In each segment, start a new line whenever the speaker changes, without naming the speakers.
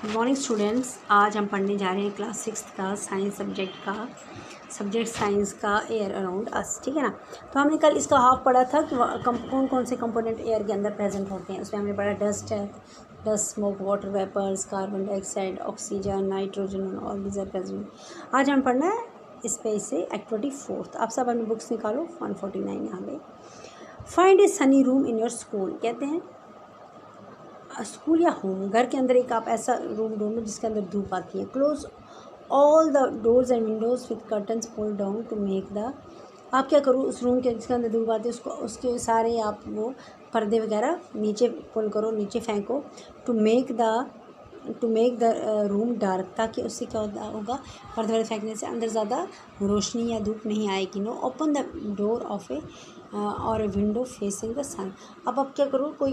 Good morning students. आज हम पढ़ने जा रहे हैं क्लास 6 का साइंस सब्जेक्ट साइंस का एयर अराउंड अस। ठीक है ना। तो हमने कल इसका हाफ पढ़ा था कि कौन कौन से कंपोनेंट एयर के अंदर प्रेजेंट होते हैं। उसमें हमने पढ़ा डस्ट है, dust, smoke, water vapours, carbon dioxide, oxygen, nitrogen, all these are present. आज हम पढ़ना है इस पे से एक्टिविटी 4। आप सब अपनी बुक्स निकालो 149 यहाँ पे। Find A Sunny room in your school. कहते हैं स्कूल या होम, घर के अंदर एक आप ऐसा रूम ढूंढो जिसके अंदर धूप आती है। Close all the doors and windows with curtains pull down to make the. आप क्या करो, उस रूम के जिसके अंदर धूप आती है उसके सारे आप वो पर्दे वगैरह नीचे पुल करो, नीचे फेंको। To make the room dark, ताकि उससे क्या होगा, पर्दे वगैरह फेंकने से अंदर ज़्यादा रोशनी या धूप नहीं आएगी। No open the door of a और a window facing the sun. अब क्या करो, कोई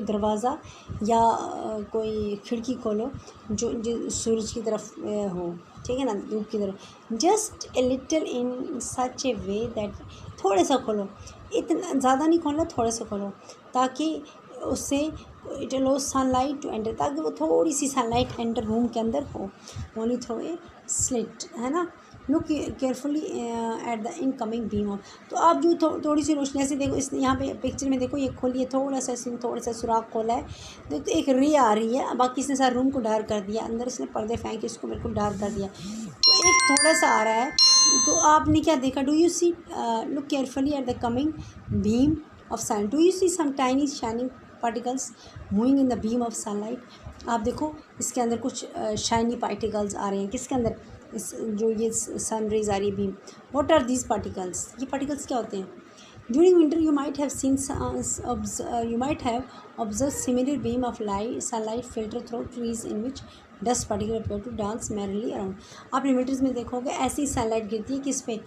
दरवाज़ा या कोई खिड़की खोलो जो सूरज की तरफ हो, ठीक है ना, धूप की तरफ। Just a little in such A way that, थोड़ा सा खोलो, इतना ज़्यादा नहीं खोलना, थोड़ा सा खोलो, ताकि उससे it allow sunlight to enter, ताकि वो थोड़ी सी सनलाइट एंटर रूम के अंदर हो। ओनली थ्रो ए स्लिट, है ना। Look carefully at the incoming beam of. तो आप जो थोड़ी सी रोशनी ऐसे देखो, इस यहाँ पे पिक्चर में देखो, ये खोलिए, थोड़ा सा सुराख खोला है तो एक रे आ रही है। बाकी इसने सारे रूम को डार्क कर दिया, अंदर इसने पर्दे फेंक के इसको बिल्कुल डार्क कर दिया, तो एक थोड़ा सा आ रहा है। तो आपने क्या देखा, do you see, look carefully at the coming beam of sun, do you see some tiny shining particles moving in the beam of sunlight. आप देखो इसके अंदर कुछ शाइनी पार्टिकल्स आ रहे हैं, किसके अंदर, इस जो ये सन रेज आ रही है beam. What are these particles, ये पार्टिकल्स क्या होते हैं। During winter you might have observe similar beam of light sunlight filter through trees in which dust particle appear to dance merrily around. आपने winters में देखोगे ऐसी सनलाइट गिरती है किस पे,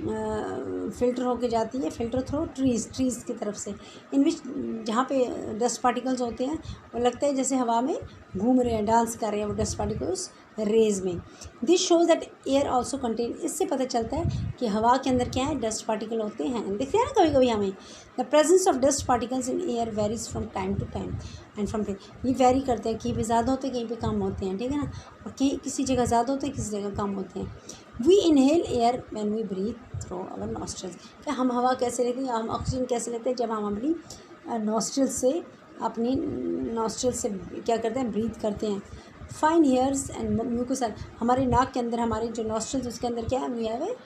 फ़िल्टर होके जाती है, फ़िल्टर थ्रू ट्रीज़ की तरफ से, इन विच, जहाँ पे डस्ट पार्टिकल्स होते हैं वो लगता है जैसे हवा में घूम रहे हैं, डांस कर रहे हैं वो डस्ट पार्टिकल्स रेज में। This shows that air also contain, इससे पता चलता है कि हवा के अंदर क्या है, डस्ट पार्टिकल होते हैं। दिखते हैं ना कभी कभी हमें। The presence of dust particles in air varies from time to time and from ये वेरी करते हैं, कहीं पे ज़्यादा होते हैं, कहीं पे कम होते हैं, ठीक है ना। और कहीं किसी जगह ज़्यादा होते हैं, किसी जगह कम होते हैं। We inhale air when we breathe through our nostrils. क्या हम हवा कैसे लेते हैं, हम ऑक्सीजन कैसे लेते हैं, जब हम अपनी नॉस्ट्रल से क्या करते हैं, ब्रीथ करते हैं। फाइन हेयर्स एंड म्यूकस, हमारे नाक के अंदर, हमारे जो नॉस्ट्रल्स उसके अंदर क्या है, we have a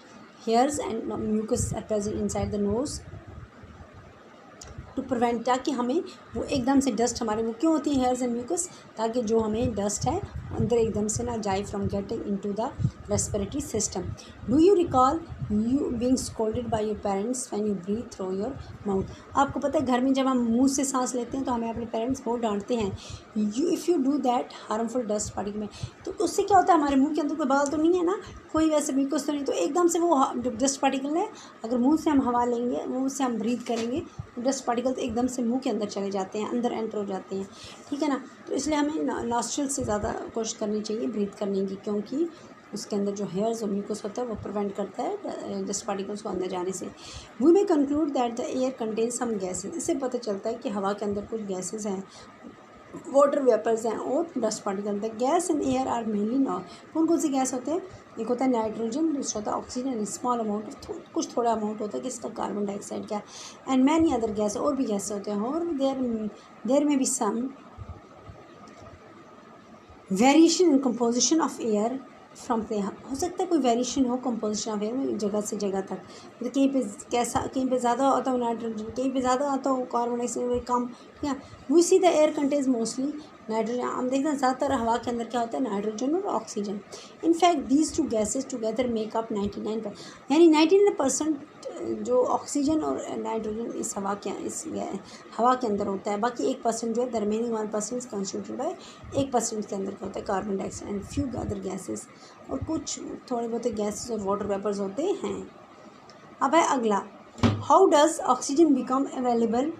hairs and mucus are present inside the nose to prevent, ताकि हमें वो एकदम से डस्ट, हमारे वो क्यों होती है हेयर्स एंड म्यूकस, ताकि जो हमें डस्ट है अंदर एकदम से ना जाए from getting into the respiratory system. Do you recall you being scolded by your parents when you breathe through your mouth. आपको पता है घर में जब हम मुंह से सांस लेते हैं तो हमें अपने पेरेंट्स बहुत डांटते हैं, if you do that harmful dust particle में। तो उससे क्या होता है, हमारे मुंह के अंदर कोई बाल तो नहीं है ना, कोई वैसे म्यूकस तो नहीं, तो एकदम से वो जो डस्ट पार्टिकल है, अगर मुंह से हम हवा लेंगे, मुंह से हम ब्रीथ करेंगे तो डस्ट पार्टिकल तो एकदम से मुंह के अंदर चले जाते हैं, अंदर एंटर हो जाते हैं, ठीक है ना। तो इसलिए हमें नॉस्ट्रल से ज़्यादा कोशिश करनी चाहिए ब्रीथ करने की, क्योंकि उसके अंदर जो हेयर्स और म्यूकस होता है वो प्रिवेंट करता है डस्ट पार्टिकल्स को अंदर जाने से। We may conclude that the air contain some gases, इससे पता चलता है कि हवा के अंदर कुछ गैसेज हैं, वाटर वेपर्स हैं और dust particle. The gas in air are mainly not, कौन सी गैस होते हैं, एक होता है नाइट्रोजन, दूसरा होता है ऑक्सीजन, स्मॉल अमाउंट, कुछ थोड़ा अमाउंट होता है किसका, कार्बन डाइऑक्साइड का, एंड मैनी अदर गैस, और भी गैस होते हैं। और देयर में be some variation in composition of air from पे, हो सकता है कोई वेरिएशन हो कंपोजिशन ऑफ एयर में जगह से जगह तक, तो कहीं पे कैसा, कहीं पे ज़्यादा आता हो नाइट्रोजन, कहीं पे ज़्यादा आता हो कार्बन डाइऑक्साइड, कम, ठीक है। We see the air contains mostly nitrogen, हम देखते हैं ज़्यादातर हवा के अंदर क्या होता है, नाइट्रोजन और oxygen. In fact these two gases together make up 99%, यानी 99% जो ऑक्सीजन और नाइट्रोजन इस हवा के अंदर होता है। बाकी 1% जो है, द रिमेनिंग 1% कंस्टिट्यूटेड बाय 1% के अंदर क्या होता है, carbon dioxide and few other gases, और कुछ थोड़े बहुत गैसेस और वाटर वेपर्स होते हैं। अब है अगला, how does oxygen become available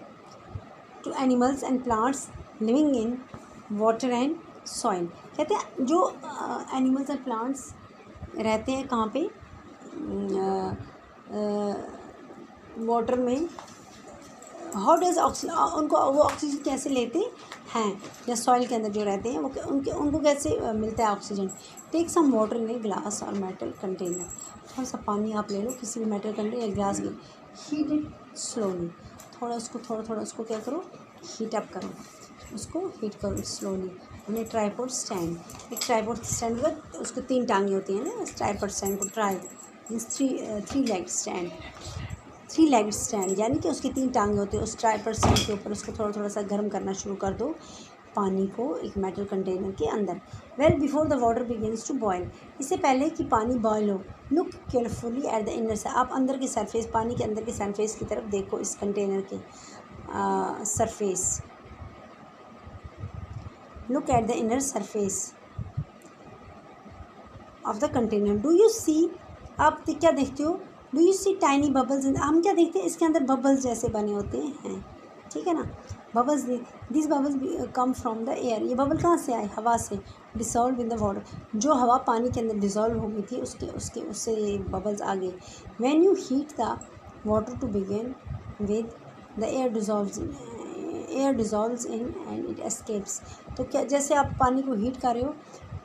to animals and plants living in water and soil. कहते हैं जो एनिमल्स एंड प्लांट्स रहते हैं कहाँ पे, वाटर में, हाउ डज उनको वो ऑक्सीजन कैसे लेते हैं, या सॉइल के अंदर जो रहते हैं वो उनको कैसे मिलता है oxygen. Take some water in a glass और मेटल कंटेनर, थोड़ा सा पानी आप ले लो किसी भी मेटल कंटेनर या ग्लास में, हीट इट स्लोली, थोड़ा उसको क्या करो, हीट अप करो, उसको हीट करो स्लोली। हमने ट्राईपोड स्टैंड, एक ट्राईपोड स्टैंड का उसको 3 टांगें होती हैं ना, ट्राईपोड स्टैंड को try means three leg stand, 3 leg stand यानी कि उसकी 3 टांगें होती हैं। उस ट्राईपोड स्टैंड के ऊपर उसको थोड़ा सा गर्म करना शुरू कर दो, पानी को एक मेटल कंटेनर के अंदर। Well before the water begins to boil, इससे पहले कि पानी बॉयल हो, look carefully at the inner से, आप अंदर की सरफेस, पानी के अंदर की सरफेस की तरफ देखो, इस कंटेनर के surface, look at the inner surface of the container. Do you see, आप क्या देखते हो, do you see tiny bubbles, हम क्या देखते हैं, इसके अंदर बबल्स जैसे बने होते हैं, ठीक है ना, bubbles, this bubbles come from the air, ये बबल कहाँ से आए, हवा से, डिसॉल्व इन द वाटर, जो हवा पानी के अंदर डिसॉल्व हो गई थी उससे ये बबल्स आ गए। When you heat the water to begin with the air dissolves in and it escapes, तो क्या जैसे आप पानी को हीट कर रहे हो,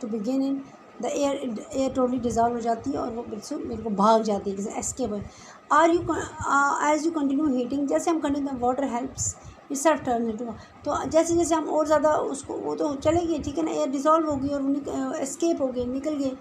to begin in the air totally dissolve हो जाती है और वो बिल्कुल मेरे को भाग जाती है, जैसे एस्केप है। Are you as you continue heating, जैसे हम continue water helps itself turn into, तो जैसे जैसे हम और ज़्यादा उसको, वो तो चलेगी ठीक है ना, एयर डिज़ॉल्व हो गई और एस्केप हो गई, निकल गए,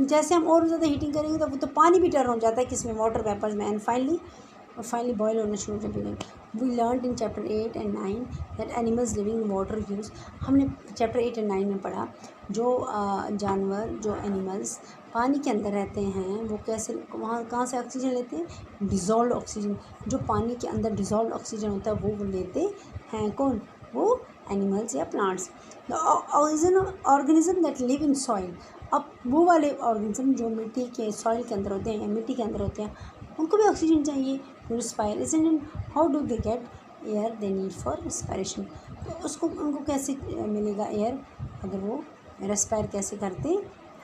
जैसे हम और ज़्यादा हीटिंग करेंगे तो वो तो पानी भी टर्न हो जाता है किसमें, वाटर वेपर्स में, एंड फाइनली बॉयल होना शुरू हो जाएगा। We learn in chapter 8 and 9 that animals living in water use, हमने चैप्टर 8 और 9 में पढ़ा जो जानवर, जो एनिमल्स पानी के अंदर रहते हैं वो कैसे, वहाँ कहाँ से ऑक्सीजन लेते हैं, डिज़ोल्व ऑक्सीजन, जो पानी के अंदर डिज़ोल्व ऑक्सीजन होता है वो लेते हैं, कौन, वो एनिमल्स या plants. The organism that live in soil, अब वो वाले ऑर्गेनिज्म जो मिट्टी के सॉइल के अंदर होते हैं या मिट्टी के अंदर होते हैं, उनको भी ऑक्सीजन चाहिए टू रिस्पायर, इसलिए how do they get air they need for respiration, तो उसको उनको कैसे मिलेगा एयर, अगर वो रेस्पायर कैसे करते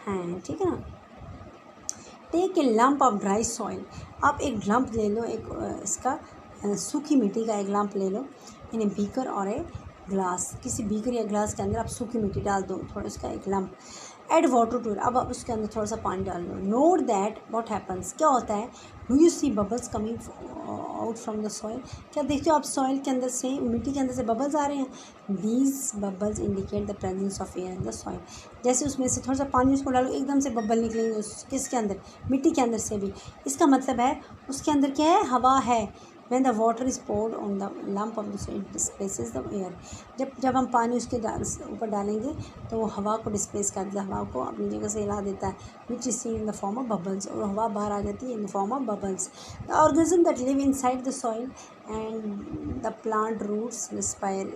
हैं, ठीक है ना। Take a lump of dry soil, आप एक लंप ले लो, एक इसका सूखी मिट्टी का एक लंप ले लो, इन ए बीकर और ए ग्लास, किसी बीकर या ग्लास के अंदर आप सूखी मिट्टी डाल दो, थोड़ा इसका एक लंप, एड वाटर टू, अब आप उसके अंदर थोड़ा सा पानी डाल दो, नोट दैट व्हाट हैपन्स, क्या होता है, do you see bubbles coming out from the soil, क्या देखते हो आप सॉइल के अंदर से, मिट्टी के अंदर से बबल्स आ रहे हैं, these bubbles indicate the presence of air in the soil, जैसे उसमें से थोड़ा सा पानी उसको डालो एकदम से बबल निकलेंगे उस किसके अंदर, मिट्टी के अंदर से भी, इसका मतलब है उसके अंदर क्या है, हवा है। When the water is poured on the lump of the soil, it displaces the air, जब हम पानी उसके ऊपर डालेंगे तो वो हवा को डिस्प्लेस कर देता है, हवा को अपनी जगह से हिला देता है, which is seen in the form of bubbles, और हवा बाहर आ जाती है in the form of bubbles. The organisms that live inside the soil and the plant roots respire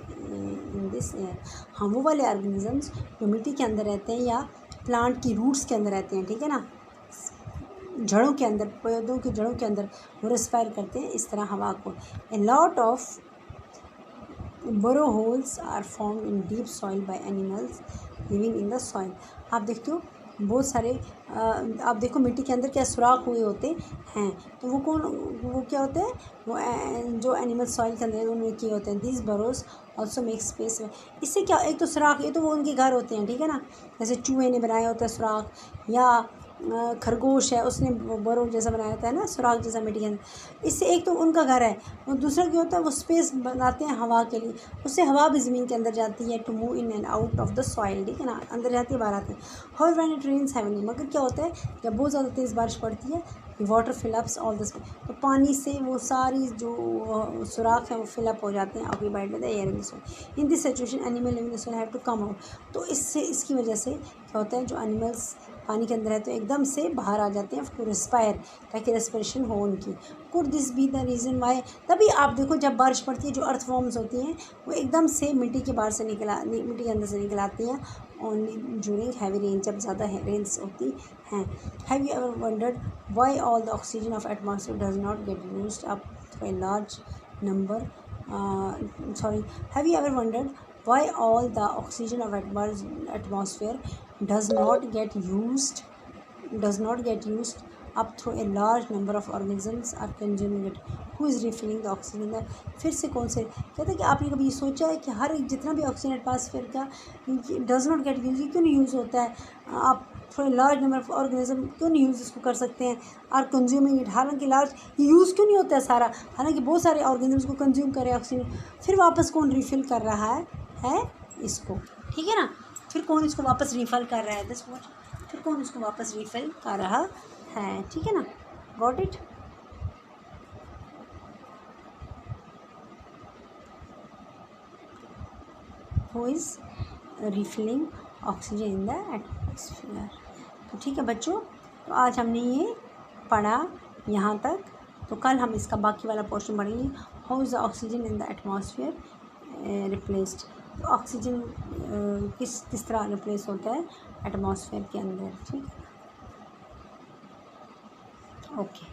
in this air, हाँ वो वाले ऑर्गेनिजम्स जो मिट्टी के अंदर रहते हैं या प्लांट की रूट्स के अंदर रहते हैं, ठीक है ना, जड़ों के अंदर, पौधों की जड़ों के अंदर वो रेस्पायर करते हैं इस तरह हवा को। A lot of burrow holes are form in deep soil by animals living in the soil, आप देखते हो बहुत सारे आप देखो मिट्टी के अंदर क्या सुराख हुए होते हैं, तो वो क्या होते हैं, वो जो एनिमल सॉइल के अंदर उनमें किए होते हैं, this boroughs also make space, इससे क्या, एक तो सुराख, ये तो वो उनके घर होते हैं, ठीक है ना, जैसे चूहे ने बनाया होता है सुराख, या खरगोश है उसने बरो जैसा बनाया होता है ना, सुराख जैसा मिट्टी के अंदर, इससे एक तो उनका घर है, और दूसरा क्या होता है वो स्पेस बनाते हैं हवा के लिए, उससे हवा भी ज़मीन के अंदर जाती है, to move in and out of the soil, ठीक है ना, अंदर जाती है बाहर आती है। How when it rains heavily, मगर क्या होता है जब बहुत ज़्यादा तेज़ बारिश पड़ती है, वाटर फिलअप्स ऑल दिस, तो पानी से वो सारी जो सुराख है वो फिलअप हो जाते हैं, occupied with the air in the soil, in this situation animal living in the soil have to come out, तो इसकी वजह से क्या होता है, जो एनिमल्स पानी के अंदर है तो एकदम से बाहर आ जाते हैं टू रिस्पायर, ताकि रेस्पिरेशन हो उनकी। Could this be the reason why, तभी आप देखो जब बारिश पड़ती है जो अर्थ फॉर्म्स होती हैं वो एकदम से मिट्टी के बाहर से मिट्टी के अंदर से निकल आती हैं ओनली ड्यूरिंग हैवी रेन, जब ज़्यादा रेन्स होती हैं। Have you ever wondered why all the oxygen of atmosphere does not get used up to a large number, have you ever wondered why all the oxygen of atmosphere does not get used up through a large number of organisms are consuming it? Who is refilling the oxygen the, फिर से कौन से, कहते हैं कि आपने कभी ये सोचा है कि हर एक जितना भी ऑक्सीजन एटमॉस्फेयर का डज नॉट गेट यूज, क्यों नहीं यूज़ होता है? आप for large number of organism क्यों नहीं यूज़ इसको कर सकते हैं? आर कंज्यूमिंग इट, हालांकि लार्ज यूज़ क्यों नहीं होता है सारा, हालांकि बहुत सारे ऑर्गेनिज्म को कंज्यूम करे ऑक्सीजन, फिर वापस कौन रिफ़िल कर रहा है इसको, ठीक है ना? फिर कौन इसको वापस रिफ़िल कर रहा है दिस वॉट, फिर कौन इसको वापस रिफ़िल कर रहा है, ठीक है ना? Got it? Who is refilling oxygen in the atmosphere. तो ठीक है बच्चों, तो आज हमने ये पढ़ा यहाँ तक, तो कल हम इसका बाकी वाला पोर्शन पढ़ेंगे, how is the oxygen in the atmosphere replaced. तो ऑक्सीजन किस तरह रिप्लेस होता है एटमॉस्फेयर के अंदर, ठीक है? ओके।